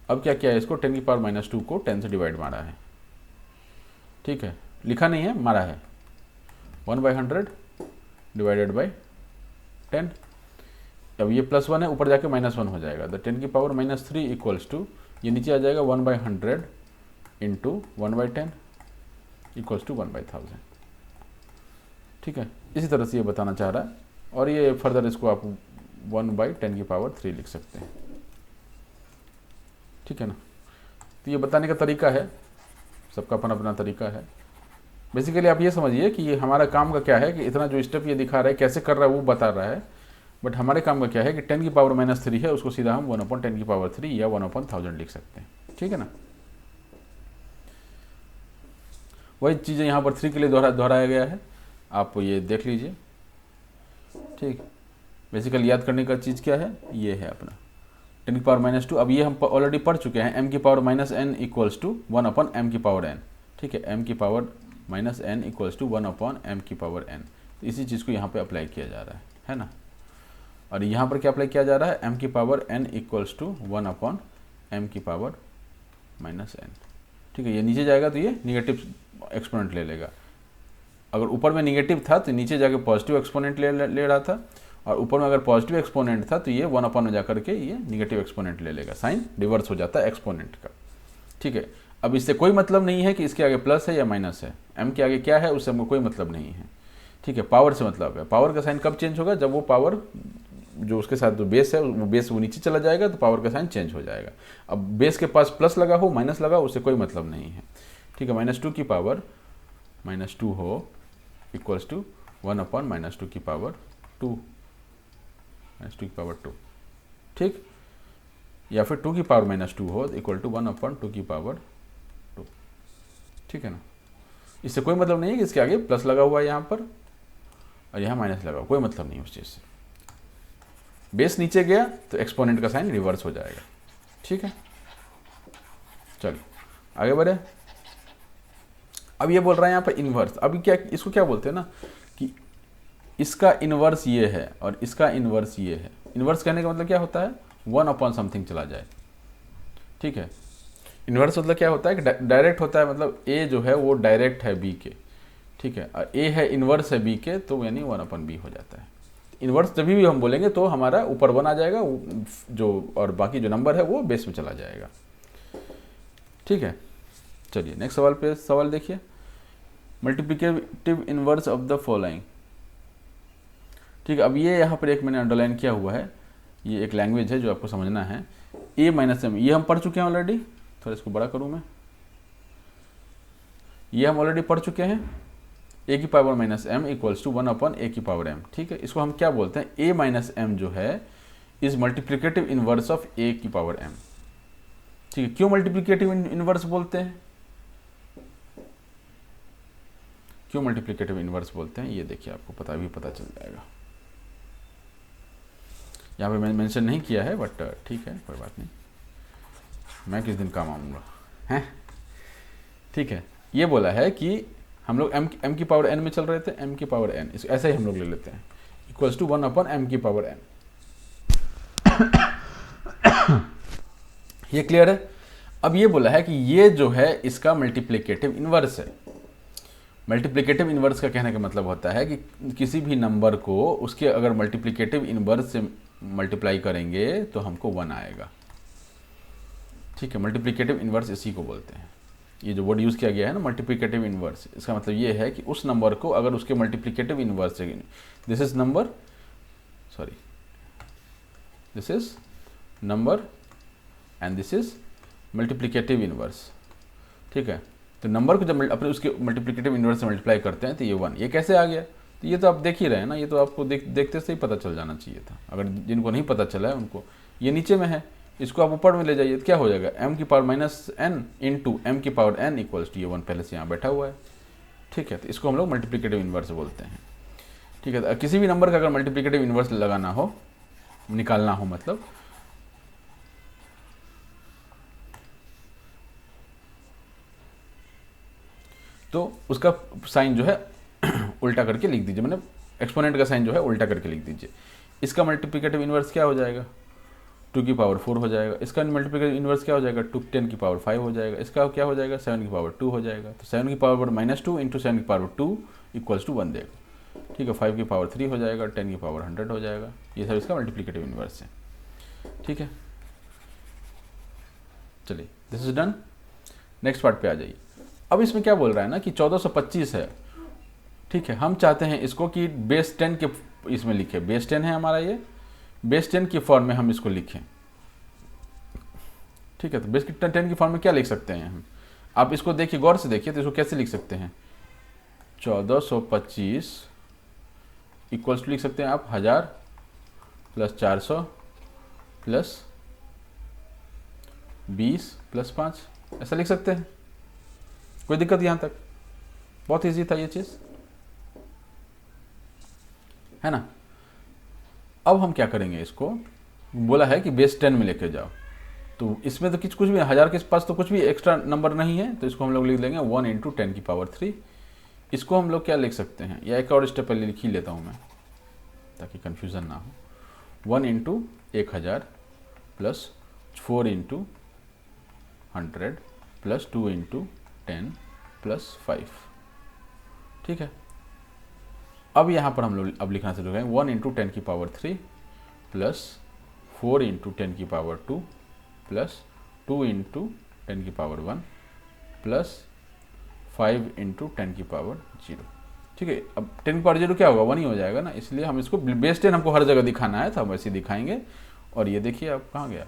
अब क्या किया है, इसको 10 की पावर -2 को 10 से डिवाइड मारा है, ठीक है। लिखा नहीं है, मारा है। 1/100 डिवाइडेड बाई 10। अब ये +1 है, ऊपर जाके -1 हो जाएगा। तो 10 की पावर -3 इक्वल्स टू, ये नीचे आ जाएगा 1/100 इंटू 1/10 इक्वल्स टू 1/1000, ठीक है। इसी तरह से ये बताना चाह रहा है। और ये फर्दर इसको आप 1/10 की पावर 3 लिख सकते हैं, ठीक है ना। तो ये बताने का तरीका है, सबका अपना अपना तरीका है। बेसिकली आप ये समझिए कि ये हमारा काम का क्या है कि इतना जो स्टेप ये दिखा रहा है कैसे कर रहा है वो बता रहा है, बट हमारे काम का क्या है कि 10 की पावर -3 है, उसको सीधा हम 1/10 की पावर 3 या 1/1000 लिख सकते हैं, ठीक है ना। वही चीज़ें यहाँ पर 3 के लिए दोहराया गया है, आप ये देख लीजिए, ठीक। बेसिकली याद करने का चीज़ क्या है, ये है अपना 10 की पावर -2। अब ये हम ऑलरेडी पढ़ चुके हैं, m की power -n equals to 1/m की पावर n, ठीक है। m की power -n equals to 1/m की पावर n। इसी चीज़ को यहाँ पे अप्लाई किया जा रहा है ना। और यहाँ पर क्या अप्लाई किया जा रहा है, m की power n equals to 1/m की पावर -n, ठीक है। ये नीचे जाएगा तो ये निगेटिव एक्सपोनेंट ले लेगा। अगर ऊपर में निगेटिव था तो नीचे जाके पॉजिटिव एक्सपोनेंट ले रहा था, और ऊपर में अगर पॉजिटिव एक्सपोनेंट था तो ये 1/, में जाकर के ये निगेटिव एक्सपोनेंट ले लेगा, साइन रिवर्स हो जाता है एक्सपोनेंट का, ठीक है। अब इससे कोई मतलब नहीं है कि इसके आगे प्लस है या माइनस है, m के आगे क्या है उससे हमको कोई मतलब नहीं है, ठीक है। पावर से मतलब है। पावर का साइन कब चेंज होगा, जब वो पावर जो उसके साथ जो बेस है वो बेस वो नीचे चला जाएगा तो पावर का साइन चेंज हो जाएगा। अब बेस के पास प्लस लगा हो माइनस लगा उससे कोई मतलब नहीं है, ठीक है। -2 की पावर -2 हो इक्वल्स टू 1/-2 की पावर 2, -2 की पावर 2, ठीक। या फिर 2 की पावर -2 हो इक्वल टू 1/2 की पावर 2, ठीक है ना। इससे कोई मतलब नहीं है कि इसके आगे प्लस लगा हुआ है यहाँ पर और यहाँ माइनस लगा, कोई मतलब नहीं उस चीज़ से। बेस नीचे गया तो एक्सपोनेंट का साइन रिवर्स हो जाएगा, ठीक है। चलिए आगे बढ़े। अब ये बोल रहा है यहाँ पर इन्वर्स। अभी क्या, इसको क्या बोलते हैं ना कि इसका इन्वर्स ये है और इसका इन्वर्स ये है। इन्वर्स कहने का मतलब क्या होता है, 1/समथिंग चला जाए, ठीक है। इन्वर्स मतलब क्या होता है कि डायरेक्ट होता है, मतलब ए जो है वो डायरेक्ट है बी के, ठीक है। और ए है इन्वर्स है बी के, तो यानी 1/b हो जाता है। इन्वर्स जब भी हम बोलेंगे तो हमारा ऊपर 1 आ जाएगा जो, और बाकी जो नंबर है वो बेस में चला जाएगा, ठीक है। चलिए नेक्स्ट सवाल पे सवाल देखिए। Multiplicative inverse of the following, ठीक है। अब ये यहाँ पर एक मैंने अंडरलाइन किया हुआ है, ये एक लैंग्वेज है जो आपको समझना है। a - m ये हम पढ़ चुके हैं ऑलरेडी, थोड़ा इसको बड़ा करूँ मैं। ये हम ऑलरेडी पढ़ चुके हैं, a की power minus m equals to 1 upon a की पावर m। ठीक है, इसको हम क्या बोलते हैं, a माइनस m जो है is multiplicative inverse of a की पावर m। ठीक है, क्यों मल्टीप्लिकेटिव इनवर्स बोलते हैं, क्यों मल्टीप्लिकेटिव इनवर्स बोलते हैं, ये देखिए आपको पता चल जाएगा। यहाँ पे मैंने मेंशन नहीं किया है, बट ठीक है, कोई बात नहीं, मैं किस दिन काम आऊँगा हैं। ठीक है, ये बोला है कि हम लोग m की पावर n में चल रहे थे, m की पावर n, इस ऐसे ही हम लोग ले लेते हैं, इक्वल्स टू 1 अपॉन m की पावर n। ये क्लियर है। अब ये बोला है कि ये जो है इसका मल्टीप्लिकेटिव इनवर्स है। मल्टीप्लिकेटिव इनवर्स का कहने का मतलब होता है कि किसी भी नंबर को उसके अगर मल्टीप्लिकेटिव इनवर्स से मल्टीप्लाई करेंगे तो हमको 1 आएगा। ठीक है, मल्टीप्लिकेटिव इनवर्स इसी को बोलते हैं। ये जो वर्ड यूज़ किया गया है ना, मल्टीप्लिकेटिव इनवर्स, इसका मतलब ये है कि उस नंबर को अगर उसके मल्टीप्लिकेटिव इनवर्स से, this is number and this is multiplicative inverse. ठीक है, तो नंबर को जब अपने उसके मल्टीप्लिकेटिव इनवर्स से मल्टीप्लाई करते हैं तो ये 1, ये कैसे आ गया, तो ये तो आप देख ही रहे हैं ना, ये तो आपको देखते से ही पता चल जाना चाहिए था। अगर जिनको नहीं पता चला है उनको, ये नीचे में है, इसको आप ऊपर में ले जाइए तो क्या हो जाएगा, m की power minus n into m की पावर n इक्वल्स टू ये 1 पहले से यहाँ बैठा हुआ है। ठीक है, तो इसको हम लोग मल्टीप्लिकेटिव इनवर्स बोलते हैं। ठीक है, तो किसी भी नंबर का अगर मल्टीप्लिकेटिव इनवर्स लगाना हो, निकालना हो मतलब, तो उसका साइन जो है उल्टा करके लिख दीजिए, मतलब एक्सपोनेंट का साइन जो है उल्टा करके लिख दीजिए। इसका मल्टीप्लिकेटिव इनवर्स क्या हो जाएगा, 2 की पावर 4 हो जाएगा। इसका मल्टीप्लिकेटिव इनवर्स क्या हो जाएगा, 10 की पावर 5 हो जाएगा। इसका क्या हो जाएगा, 7 की पावर 2 हो जाएगा। तो 7 की पावर माइनस 2 इंटू 7 की पावर 2 इक्वल्स टू 1 देगा। ठीक है, 5 की पावर 3 हो जाएगा, 10 की पावर 100 हो जाएगा। ये सब इसका मल्टीप्लिकेटिव इनवर्स है। ठीक है, चलिए this is done. Next part पे आ जाइए। अब इसमें क्या बोल रहा है ना कि 1425 है। ठीक है, हम चाहते हैं इसको कि बेस 10 के इसमें लिखे, बेस 10 है हमारा, ये बेस 10 की फॉर्म में हम इसको लिखें। ठीक है, तो बेस 10 की फॉर्म में क्या लिख सकते हैं हम, आप इसको देखिए, गौर से देखिए, तो इसको कैसे लिख सकते हैं, 1425 इक्वल्स टू लिख सकते हैं आप 1000 प्लस 400 प्लस 20 प्लस 5, ऐसा लिख सकते हैं। कोई दिक्कत यहाँ तक, बहुत इजी था ये चीज़, है ना। अब हम क्या करेंगे, इसको बोला है कि बेस 10 में लेके जाओ, तो इसमें तो कुछ भी 1000 के पास तो कुछ भी एक्स्ट्रा नंबर नहीं है, तो इसको हम लोग लिख लेंगे 1 इंटू 10 की पावर 3। इसको हम लोग क्या लिख सकते हैं, या एक और स्टेप पहले लिख ही लेता हूँ मैं ताकि कन्फ्यूज़न ना हो। 1 into 1000 plus 4 into 100 plus 2 into 10 plus 5। ठीक है, अब यहाँ पर हम लोग अब लिखना शुरू करेंगे 1 इंटू 10 की पावर 3 प्लस 4 इंटू 10 की पावर 2 प्लस 2 इंटू 10 की पावर 1 प्लस 5 इंटू 10 की पावर 0। ठीक है, अब 10 की पावर 0 क्या होगा, 1 ही हो जाएगा ना, इसलिए हम इसको बेस 10 हमको हर जगह दिखाना है, तो हम वैसे दिखाएंगे। और ये देखिए अब कहाँ गया,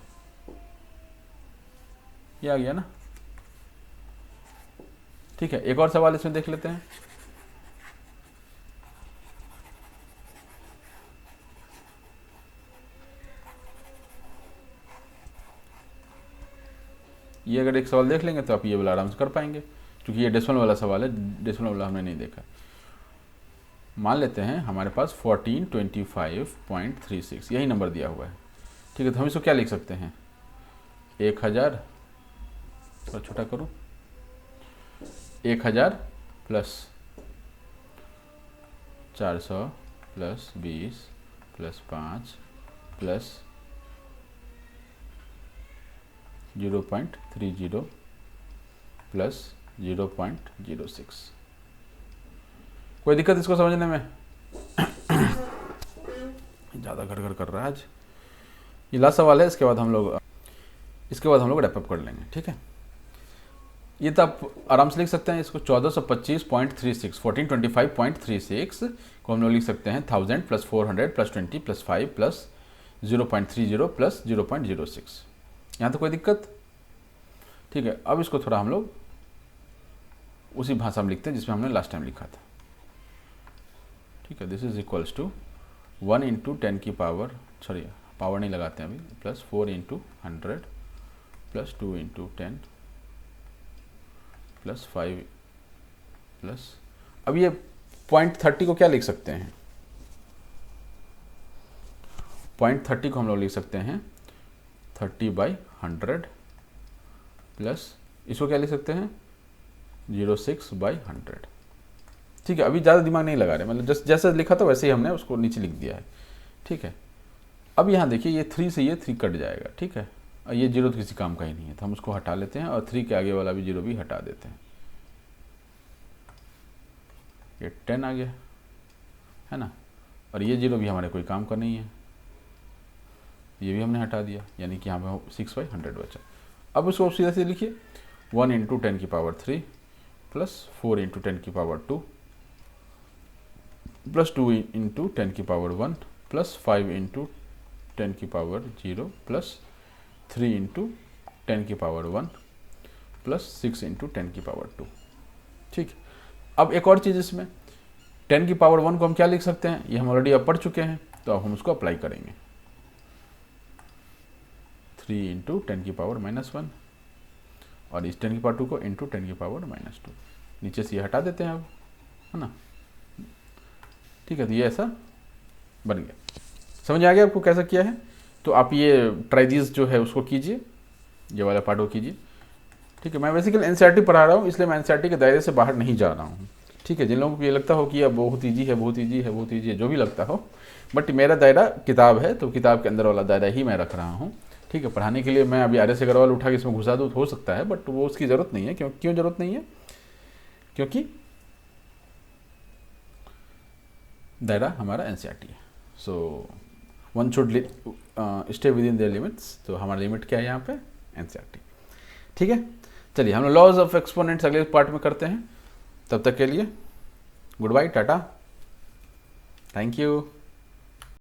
ये आ गया ना। ठीक है, एक और सवाल इसमें देख लेते हैं। ये अगर एक सवाल देख लेंगे तो आप ये वाला आराम से कर पाएंगे, क्योंकि ये डेसिमल वाला सवाल है, डेसिमल वाला हमने नहीं देखा। मान लेते हैं हमारे पास 1425.36 यही नंबर दिया हुआ है। ठीक है, तो हम इसको क्या लिख सकते हैं, 1000, थोड़ा छोटा करूँ, 1000 plus 400 plus 20 plus 5 plus 0.30 plus 0.06। कोई दिक्कत इसको समझने में? ज़्यादा घर कर रहा है आज। ये लास्ट सवाल है, इसके बाद हम लोग रैप अप कर लेंगे। ठीक है, ये तो आप आराम से लिख सकते हैं इसको, 1425.36 1425.36 को हम लोग लिख सकते हैं 1000 plus 400 plus 20 plus 5 plus 0.30 plus 0.06। यहाँ तो कोई दिक्कत? ठीक है, अब इसको थोड़ा हम लोग उसी भाषा में लिखते हैं जिसमें हमने लास्ट टाइम लिखा था। ठीक है, this is equals to 1 into 10 की पावर, सॉरी पावर नहीं लगाते हैं अभी, plus 4 into 100 plus 2 into 10 plus 5 plus, अब ये 0.30 को क्या लिख सकते हैं, 0.30 को हम लोग लिख सकते हैं 30/100 प्लस इसको क्या लिख सकते हैं 0.6/100। ठीक है, अभी ज़्यादा दिमाग नहीं लगा रहे, मतलब जैसे लिखा था वैसे ही हमने उसको नीचे लिख दिया है। ठीक है, अब यहाँ देखिए ये 3 से ये 3 कट जाएगा। ठीक है, और ये 0 तो किसी काम का ही नहीं है, तो हम उसको हटा लेते हैं और 3 के आगे वाला भी 0 भी हटा देते हैं। ये 10 आ गया है ना, और ये 0 भी हमारे कोई काम का नहीं है, ये भी हमने हटा दिया, यानी कि यहाँ पे 6/100 बचा। अब उसको सीधा से लिखिए 1 इंटू 10 की पावर 3 प्लस 4 इंटू 10 की पावर 2 प्लस 2 इंटू 10 की पावर 1 प्लस 5 इंटू 10 की पावर 0 प्लस 3 इंटू 10 की पावर 1 प्लस 6 इंटू 10 की पावर 2। ठीक, अब एक और चीज़ इसमें 10 की पावर 1 को हम क्या लिख सकते हैं, ये हम ऑलरेडी अब पढ़ चुके हैं, तो अब हम उसको अप्लाई करेंगे 3 इंटू 10 की पावर -1 और इस 10 की पावर 2 को इंटू 10 की पावर -2, नीचे से ये हटा देते हैं अब, है ना। ठीक है, तो ये ऐसा बन गया। समझ आ गया आपको कैसा किया है, तो आप ये ट्राइजीज जो है उसको कीजिए, ये वाला पार्ट को कीजिए। ठीक है, मैं बेसिकली एनसीईआरटी पढ़ा रहा हूँ, इसलिए मैं एनसीईआरटी के दायरे से बाहर नहीं जा रहा हूँ। ठीक है, जिन लोगों को ये लगता हो कि अब बहुत ईजी है, बहुत ईजी है, बहुत ईजी है, जो भी लगता हो, बट मेरा दायरा किताब है, तो किताब के अंदर वाला दायरा ही मैं रख रहा हूँ। ठीक है, पढ़ाने के लिए मैं अभी आर एस अग्रवाल उठा के इसमें घुसा दूँ हो सकता है, बट वो उसकी ज़रूरत नहीं है। क्यों ज़रूरत नहीं है, क्योंकि दायरा हमारा एनसीईआरटी है। So one should stay with in their limits, तो हमारा लिमिट क्या है यहाँ पे, एनसीईआरटी। ठीक है, चलिए हम लॉज ऑफ एक्सपोनेंट्स अगले पार्ट में करते हैं। तब तक के लिए good bye, tata, thank you.